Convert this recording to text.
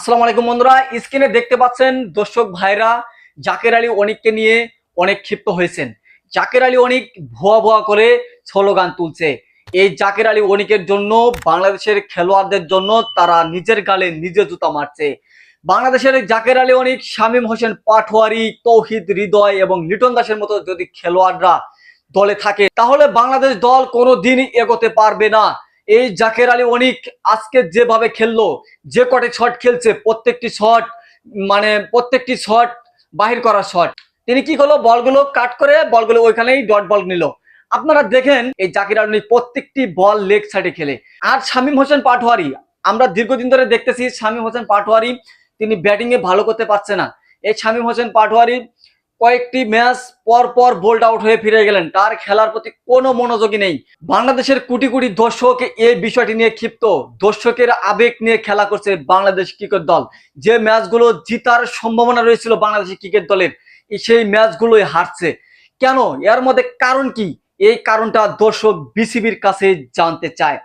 আসসালামু আলাইকুম বন্ধুরা, স্ক্রিনে দেখতে পাচ্ছেন দর্শক ভাইরা জাকের আলী অনিককে নিয়ে অনেক ক্ষিপ্ত হয়েছেন। জাকের আলী অনিক ভুয়া ভুয়া করে স্লোগান তুলছে। এই জাকের আলী অনিকের জন্য বাংলাদেশের খেলোয়াড়দের জন্য তারা নিজের গালে নিজে জুতা মারছে। বাংলাদেশের জাকের আলী অনিক, শামীম হোসেন পাটোয়ারি, তৌহিদ হৃদয় এবং লিটন দাসের মতো যদি খেলোয়াড়রা দলে থাকে তাহলে বাংলাদেশ দল কোনো দিনই এগোতে পারবে না। এই জাকের আলী অনিক আজকে যেভাবে খেললো, যে কটে শট খেলছে, প্রত্যেকটি শট বাহির করা শট। তিনি কি করলো, বলগুলো কাট করে বলগুলো ওইখানেই ডট বল নিল। আপনারা দেখেন এই জাকির আলী অনিক প্রত্যেকটি বল লেগ সাইডে খেলে। আর শামীম হোসেন পাটোয়ারি, আমরা দীর্ঘদিন ধরে দেখতেছি শামীম হোসেন পাটোয়ারি তিনি ব্যাটিং এ ভালো করতে পারছে না। এই শামীম হোসেন পাটোয়ারি কয়েকটি ম্যাচ পর পর বোল্ড আউট হয়ে ফিরে গেলেন, তার খেলার প্রতি কোনো মনোযোগী নেই। বাংলাদেশের কোটি কোটি দর্শক এই বিষয়টি নিয়ে ক্ষিপ্ত। দর্শকের আবেগ নিয়ে খেলা করছে বাংলাদেশ ক্রিকেট দল। যে ম্যাচগুলো জিতার সম্ভাবনা রয়েছিল বাংলাদেশের ক্রিকেট দলের, সেই ম্যাচগুলোই হারছে কেন? এর মধ্যে কারণ কি? এই কারণটা দর্শক বিসিবির কাছে জানতে চায়।